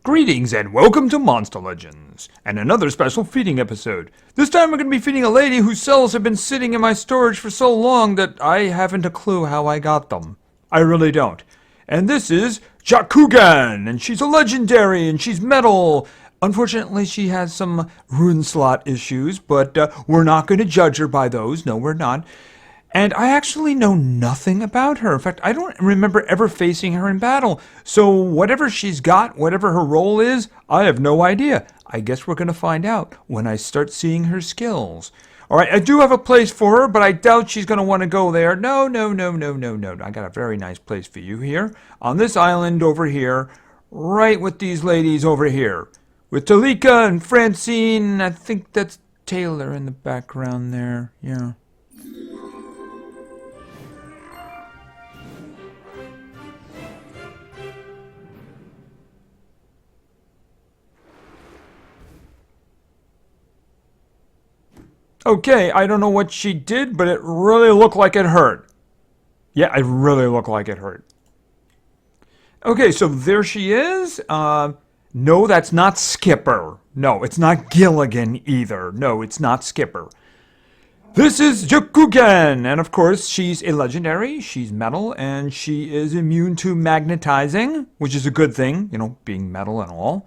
Greetings and welcome to Monster Legends, and another special feeding episode. This time we're going to be feeding a lady whose cells have been sitting in my storage for so long that I haven't a clue how I got them. I really don't. And this is Jakugan, and she's a legendary, and she's metal. Unfortunately, she has some rune slot issues, but we're not going to judge her by those. No, we're not. And I actually know nothing about her. In fact, I don't remember ever facing her in battle. So whatever she's got, whatever her role is, I have no idea. I guess we're going to find out when I start seeing her skills. All right, I do have a place for her, but I doubt she's going to want to go there. No. I got a very nice place for you here. On this island over here, right with these ladies over here. With Talika and Francine. I think that's Taylor in the background there. Yeah. Okay, I don't know what she did, but it really looked like it hurt. Yeah, it really looked like it hurt. Okay, so there she is. No, that's not Skipper. No, it's not Gilligan either. No, it's not Skipper. This is Jakugan, and of course, she's a legendary, she's metal, and she is immune to magnetizing, which is a good thing, you know, being metal and all.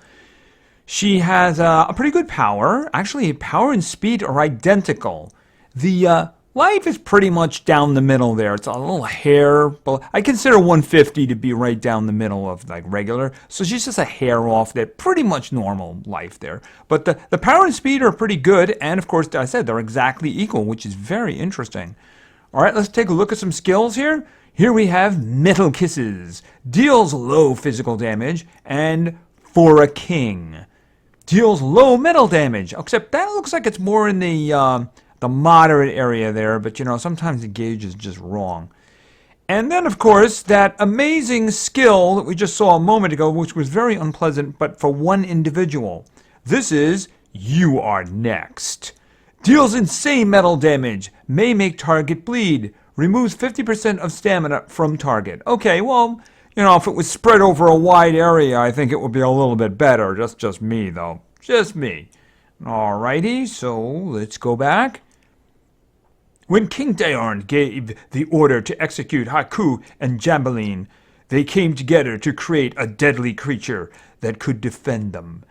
She has a pretty good power. Actually, power and speed are identical. The life is pretty much down the middle there. It's a little hair. I consider 150 to be right down the middle of like regular. So she's just a hair off that. Pretty much normal life there. But the power and speed are pretty good. And of course, I said they're exactly equal, which is very interesting. All right, let's take a look at some skills here. Here we have Metal Kisses. Deals low physical damage and for a king. Deals low metal damage, except that looks like it's more in the moderate area there, but you know, sometimes the gauge is just wrong. And then, of course, that amazing skill that we just saw a moment ago, which was very unpleasant, but for one individual. This is You Are Next. Deals insane metal damage, may make target bleed, removes 50% of stamina from target. Okay, well, you know, if it was spread over a wide area, I think it would be a little bit better. Just me, though. Just me. Alrighty, so let's go back. When King Daorn gave the order to execute Haku and Jambaline, they came together to create a deadly creature that could defend them.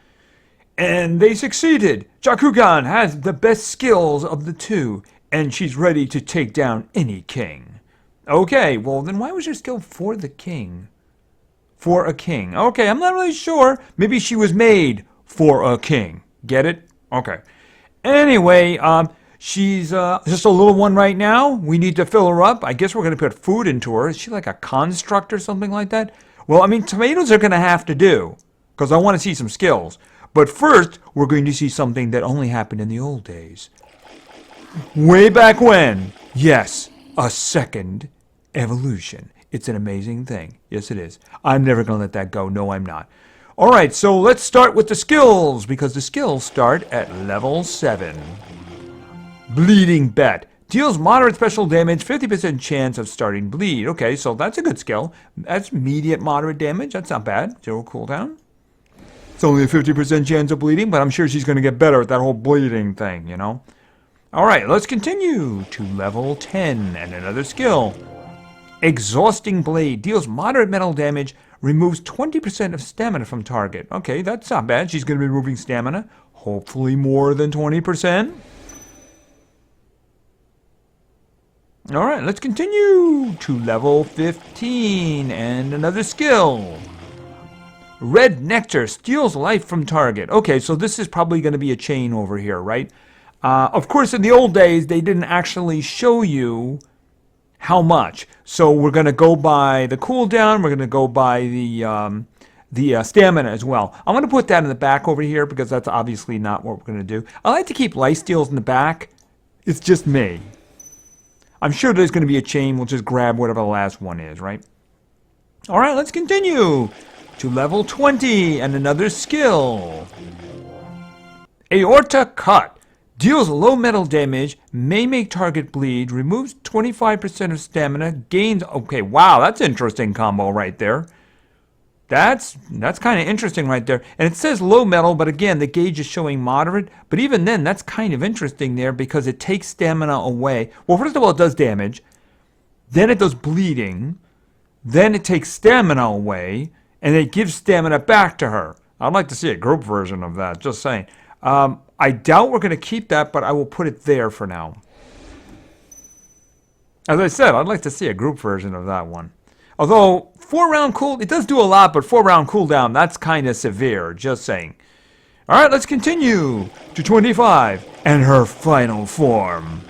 And they succeeded. Jakugan has the best skills of the two, and she's ready to take down any king. Okay, well then why was your skill for the king? For a king. Okay, I'm not really sure. Maybe she was made for a king. Get it? Okay. Anyway, she's just a little one right now. We need to fill her up. I guess we're going to put food into her. Is she like a construct or something like that? Well, I mean, tomatoes are going to have to do, because I want to see some skills. But first, we're going to see something that only happened in the old days. Way back when. Yes, a second evolution. It's an amazing thing. Yes, it is. I'm never going to let that go. No, I'm not. All right, so let's start with the skills, because the skills start at level 7. Bleeding Bet. Deals moderate special damage, 50% chance of starting bleed. Okay, so that's a good skill. That's immediate moderate damage. That's not bad. 0 cooldown. It's only a 50% chance of bleeding, but I'm sure she's going to get better at that whole bleeding thing, you know? All right, let's continue to level 10 and another skill. Exhausting Blade. Deals moderate metal damage, removes 20% of stamina from target. Okay, that's not bad. She's going to be removing stamina. Hopefully more than 20%. All right, let's continue to level 15 and another skill. Red Nectar. Steals life from target. Okay, so this is probably going to be a chain over here, right? Of course, in the old days, they didn't actually show you how much. So we're going to go by the cooldown. We're going to go by the stamina as well. I'm going to put that in the back over here because that's obviously not what we're going to do. I like to keep life steals in the back. It's just me. I'm sure there's going to be a chain. We'll just grab whatever the last one is, right? All right, let's continue to level 20 and another skill. Aorta Cut. Deals low metal damage, may make target bleed, removes 25% of stamina, gains... Okay, wow, that's an interesting combo right there. That's kind of interesting right there. And it says low metal, but again, the gauge is showing moderate. But even then, that's kind of interesting there because it takes stamina away. Well, first of all, it does damage. Then it does bleeding. Then it takes stamina away. And it gives stamina back to her. I'd like to see a group version of that, just saying. I doubt we're going to keep that, but I will put it there for now. As I said, I'd like to see a group version of that one. Although, 4-round cool, it does do a lot, but 4-round cooldown, that's kind of severe, just saying. Alright, let's continue to 25. And her final form.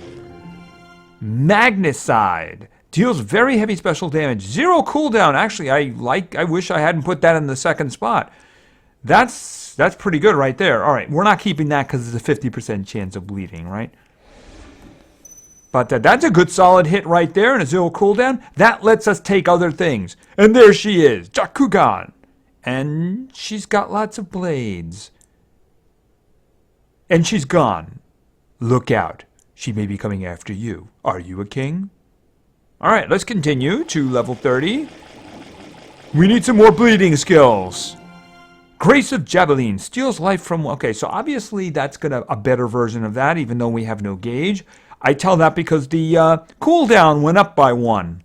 Magnicide. Deals very heavy special damage. 0 cooldown. Actually, I wish I hadn't put that in the second spot. That's pretty good right there. Alright, we're not keeping that because it's a 50% chance of bleeding, right? But that's a good solid hit right there and a 0 cooldown. That lets us take other things. And there she is, Jakugan. And she's got lots of blades. And she's gone. Look out. She may be coming after you. Are you a king? Alright, let's continue to level 30. We need some more bleeding skills. Grace of Javelin steals life from... Okay, so obviously that's a better version of that, even though we have no gauge. I tell that because the cooldown went up by 1.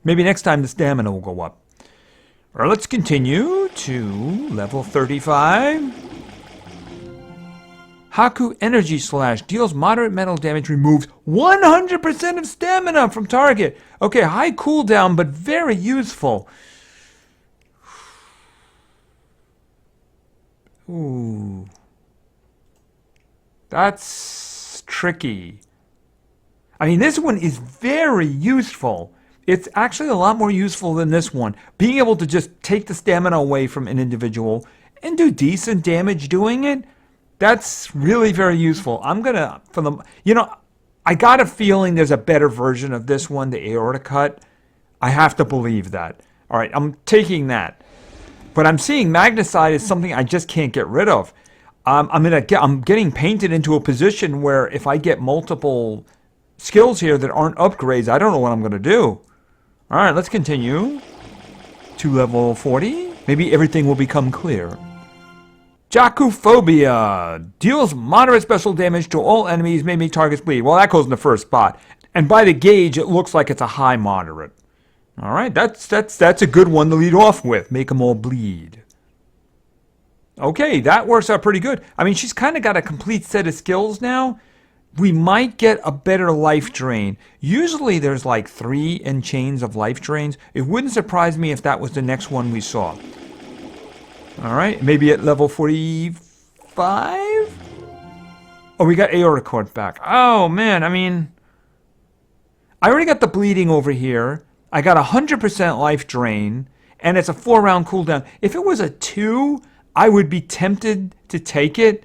Maybe next time the stamina will go up. Or let's continue to level 35. Haku Energy Slash deals moderate metal damage, removes 100% of stamina from target. Okay, high cooldown, but very useful. Ooh. That's tricky. I mean, this one is very useful. It's actually a lot more useful than this one. Being able to just take the stamina away from an individual and do decent damage doing it, that's really very useful. I'm going to, I got a feeling there's a better version of this one, the aorta cut. I have to believe that. All right, I'm taking that. But I'm seeing Magnicide as something I just can't get rid of. I'm getting painted into a position where if I get multiple skills here that aren't upgrades, I don't know what I'm going to do. All right, let's continue to level 40. Maybe everything will become clear. Jakuphobia deals moderate special damage to all enemies, may make targets bleed. Well, that goes in the first spot. And by the gauge, it looks like it's a high moderate. All right, that's a good one to lead off with. Make them all bleed. Okay, that works out pretty good. I mean, she's kind of got a complete set of skills now. We might get a better life drain. Usually there's like 3 in chains of life drains. It wouldn't surprise me if that was the next one we saw. All right, maybe at level 45? Oh, we got aorta cord back. Oh, man, I mean, I already got the bleeding over here. I got 100% life drain, and it's a 4-round cooldown. If it was a 2... I would be tempted to take it,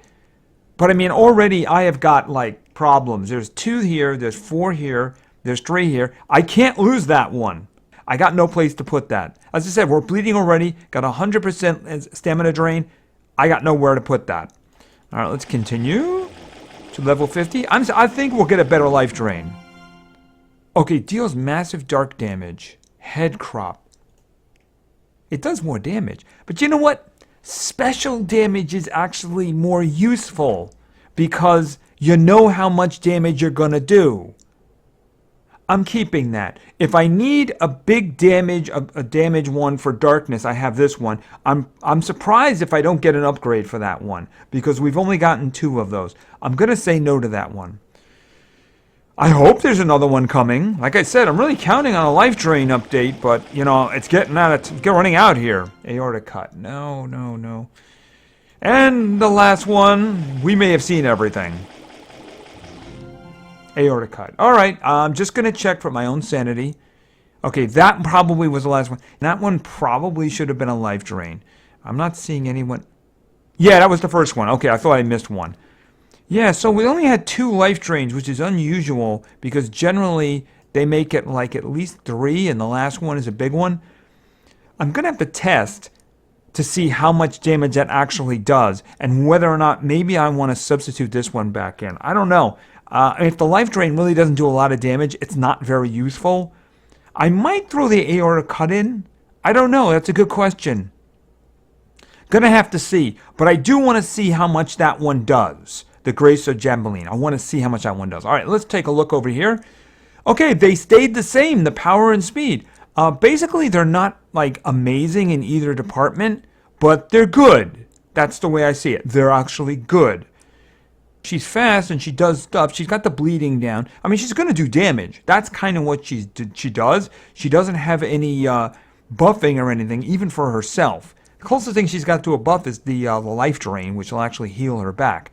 but I mean, already I have got like problems. There's 2 here, there's 4 here, there's 3 here. I can't lose that one. I got no place to put that. As I said, we're bleeding already, got 100% stamina drain. I got nowhere to put that. All right, let's continue to level 50. I think we'll get a better life drain. Okay, deals massive dark damage. Head crop. It does more damage, but you know what? Special damage is actually more useful because you know how much damage you're going to do. I'm keeping that. If I need a big damage, a damage one for darkness, I have this one. I'm surprised if I don't get an upgrade for that one because we've only gotten 2 of those. I'm going to say no to that one. I hope there's another one coming. Like I said, I'm really counting on a life drain update, but, it's running out here. Aorta cut. No, no, no. And the last one, we may have seen everything. Aorta cut. All right, I'm just going to check for my own sanity. Okay, that probably was the last one. That one probably should have been a life drain. I'm not seeing anyone. Yeah, that was the first one. Okay, I thought I missed one. Yeah, so we only had 2 life drains, which is unusual because generally they make it like at least 3 and the last one is a big one. I'm going to have to test to see how much damage that actually does and whether or not maybe I want to substitute this one back in. I don't know. If the life drain really doesn't do a lot of damage, it's not very useful. I might throw the aorta cut in. I don't know. That's a good question. Gonna have to see. But I do want to see how much that one does. The Grace of Jambaline. I want to see how much that one does. All right, let's take a look over here. Okay, they stayed the same, the power and speed. Basically, they're not like amazing in either department, but they're good. That's the way I see it. They're actually good. She's fast and she does stuff. She's got the bleeding down. I mean, she's going to do damage. That's kind of what she does. She doesn't have any buffing or anything, even for herself. The closest thing she's got to a buff is the life drain, which will actually heal her back.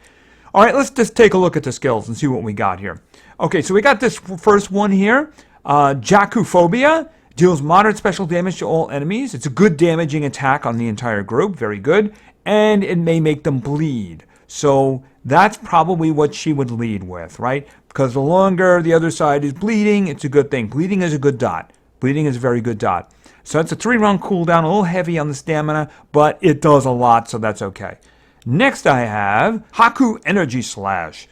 All right, let's just take a look at the skills and see what we got here. Okay, so we got this first one here. Jakuphobia deals moderate special damage to all enemies. It's a good damaging attack on the entire group. Very good. And it may make them bleed. So that's probably what she would lead with, right? Because the longer the other side is bleeding, it's a good thing. Bleeding is a good dot. Bleeding is a very good dot. So that's a 3-round cooldown, a little heavy on the stamina, but it does a lot, so that's okay. Next I have Haku Energy Slash.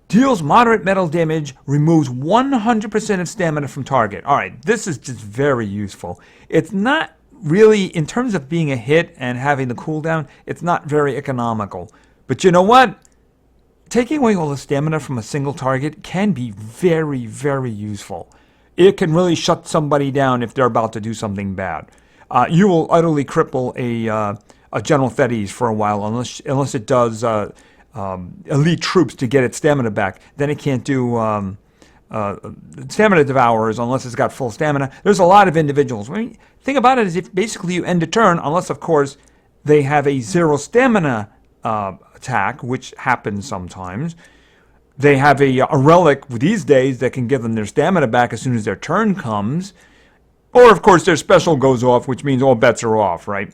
Deals moderate metal damage, removes 100% of stamina from target. All right, this is just very useful. It's not really, in terms of being a hit and having the cooldown, it's not very economical. But you know what? Taking away all the stamina from a single target can be very, very useful. It can really shut somebody down if they're about to do something bad. You will utterly cripple a General Thetis for a while unless it does elite troops to get its stamina back. Then it can't do stamina devourers unless it's got full stamina. There's a lot of individuals. I mean, think about it as if basically you end a turn, unless of course they have a 0 stamina attack, which happens sometimes. They have a relic these days that can give them their stamina back as soon as their turn comes. Or of course their special goes off, which means all bets are off, right?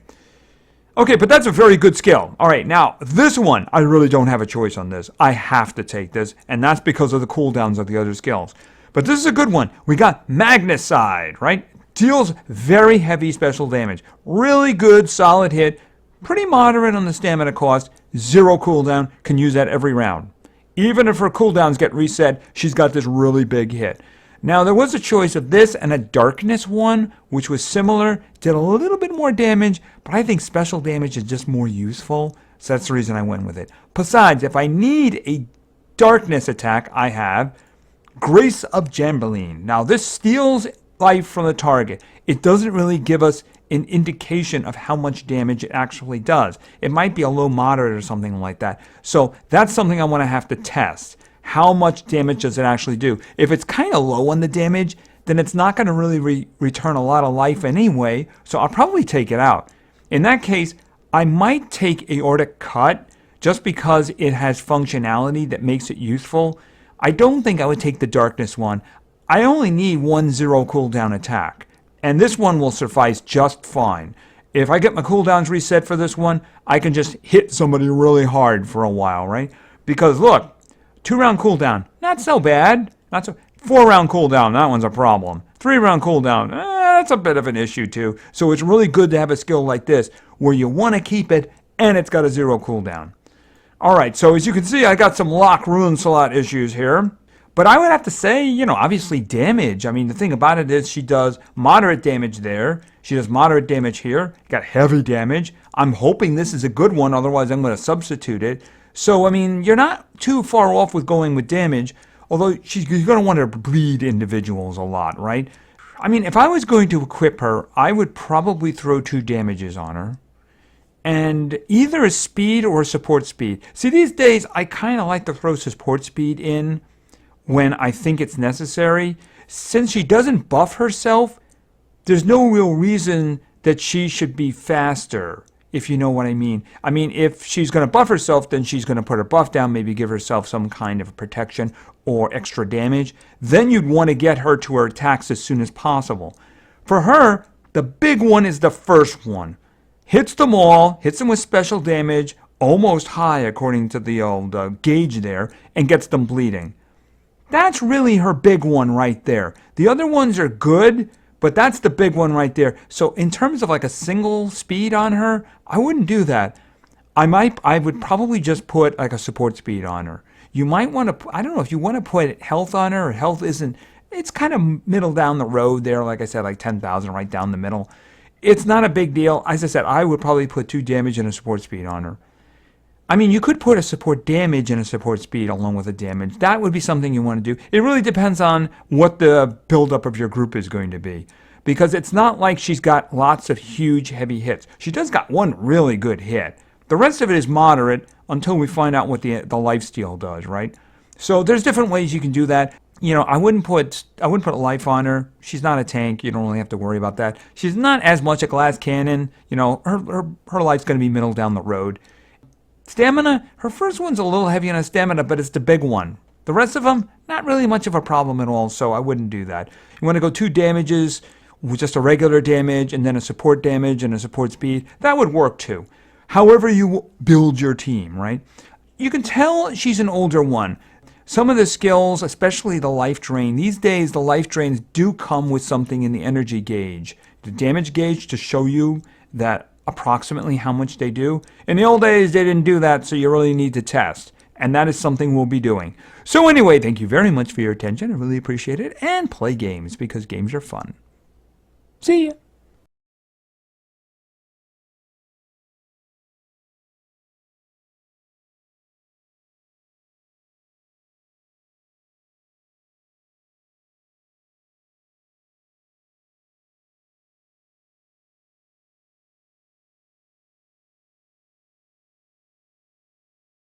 Okay, but that's a very good skill. All right, now, this one, I really don't have a choice on this. I have to take this, and that's because of the cooldowns of the other skills. But this is a good one. We got Magnicide, right? Deals very heavy special damage. Really good, solid hit. Pretty moderate on the stamina cost. 0 cooldown. Can use that every round. Even if her cooldowns get reset, she's got this really big hit. Now, there was a choice of this and a Darkness one, which was similar, did a little bit more damage, but I think special damage is just more useful, so that's the reason I went with it. Besides, if I need a Darkness attack, I have Grace of Jambaline. Now, this steals life from the target. It doesn't really give us an indication of how much damage it actually does. It might be a low moderate or something like that. So that's something I want to have to test. How much damage does it actually do? If it's kind of low on the damage, then it's not going to really return a lot of life anyway, so I'll probably take it out. In that case, I might take Aortic Cut just because it has functionality that makes it useful. I don't think I would take the Darkness one. I only need 1 0 cooldown attack, and this one will suffice just fine. If I get my cooldowns reset for this one, I can just hit somebody really hard for a while, right? Because look, 2-round cooldown, not so bad. Not so. 4-round cooldown, that one's a problem. 3-round cooldown, that's a bit of an issue too. So it's really good to have a skill like this where you want to keep it and it's got a 0 cooldown. Alright, so as you can see, I got some lock rune slot issues here. But I would have to say, you know, obviously damage. I mean, the thing about it is she does moderate damage there. She does moderate damage here. Got heavy damage. I'm hoping this is a good one, otherwise I'm going to substitute it. So, I mean, you're not too far off with going with damage, although you're going to want to bleed individuals a lot, right? I mean, if I was going to equip her, I would probably throw 2 damages on her. And either a speed or a support speed. See, these days, I kind of like to throw support speed in when I think it's necessary. Since she doesn't buff herself, there's no real reason that she should be faster, if you know what I mean. I mean, if she's going to buff herself, then she's going to put her buff down, maybe give herself some kind of protection or extra damage. Then you'd want to get her to her attacks as soon as possible. For her, the big one is the first one. Hits them all, hits them with special damage, almost high according to the old gauge there, and gets them bleeding. That's really her big one right there. The other ones are good, but that's the big one right there. So in terms of like a single speed on her, I wouldn't do that. I would probably just put like a support speed on her. You might want to, I don't know if you want to put health on her, or health isn't It's kind of middle down the road there, like I said, like 10,000 right down the middle. It's not a big deal. As I said, I would probably put 2 damage and a support speed on her. I mean, you could put a support damage and a support speed along with a damage. That would be something you want to do. It really depends on what the buildup of your group is going to be. Because it's not like she's got lots of huge, heavy hits. She does got one really good hit. The rest of it is moderate until we find out what the lifesteal does, right? So there's different ways you can do that. You know, I wouldn't put a life on her. She's not a tank. You don't really have to worry about that. She's not as much a glass cannon. You know, her life's going to be middle down the road. Stamina, her first one's a little heavy on stamina, but it's the big one. The rest of them, not really much of a problem at all, so I wouldn't do that. You want to go 2 damages with just a regular damage and then a support damage and a support speed. That would work too. However you build your team, right? You can tell she's an older one. Some of the skills, especially the life drain, these days the life drains do come with something in the energy gauge. The damage gauge to show you that approximately how much they do. In the old days, they didn't do that, so you really need to test. And that is something we'll be doing. So anyway, thank you very much for your attention. I really appreciate it. And play games, because games are fun. See ya.